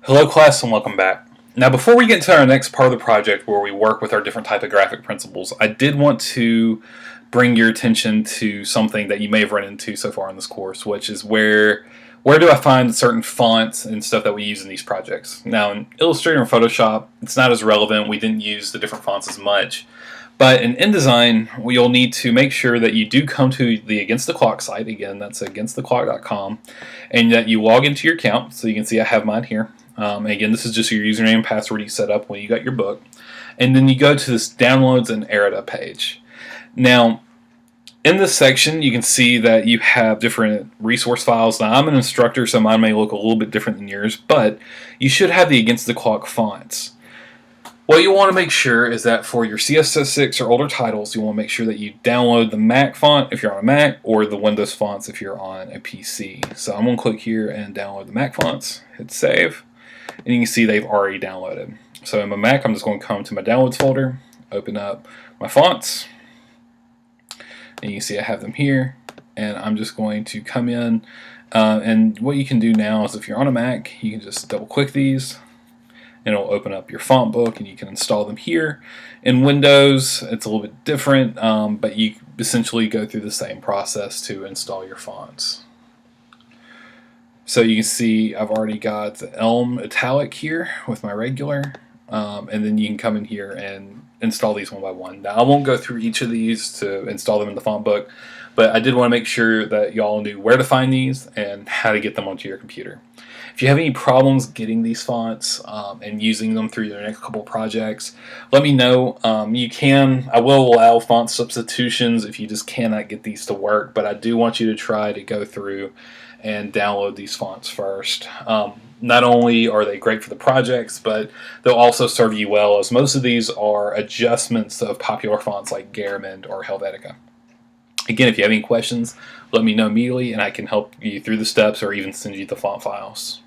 Hello class and welcome back. Now before we get into our next part of the project where we work with our different typographic principles, I did want to bring your attention to something that you may have run into so far in this course, which is where do I find certain fonts and stuff that we use in these projects. Now in Illustrator and Photoshop, it's not as relevant. We didn't use the different fonts as much. But in InDesign, you'll need to make sure that you do come to the Against the Clock site. Again, that's againsttheclock.com, and that you log into your account. So you can see I have mine here. Again, this is just your username and password you set up when you got your book. And then you go to this Downloads and Errata page. Now, in this section, you can see that you have different resource files. Now, I'm an instructor, so mine may look a little bit different than yours, but you should have the Against the Clock fonts. What you want to make sure is that for your CSS6 or older titles, you want to make sure that you download the Mac font if you're on a Mac, or the Windows fonts if you're on a PC. So I'm going to click here and download the Mac fonts, hit save, and you can see they've already downloaded. So in my Mac, I'm just going to come to my downloads folder, open up my fonts, and you can see I have them here, and I'm just going to come in, and what you can do now is if you're on a Mac, you can just double click these, and it'll open up your font book and you can install them here. In Windows, it's a little bit different, but you essentially go through the same process to install your fonts. So you can see I've already got the Elm Italic here with my regular, and then you can come in here and install these one by one. Now I won't go through each of these to install them in the font book, but I did want to make sure that y'all knew where to find these and how to get them onto your computer. If you have any problems getting these fonts and using them through your next couple projects, let me know. I will allow font substitutions if you just cannot get these to work, but I do want you to try to go through and download these fonts first. Not only are they great for the projects, but they'll also serve you well, as most of these are adjustments of popular fonts like Garamond or Helvetica. Again, if you have any questions, let me know immediately and I can help you through the steps or even send you the font files.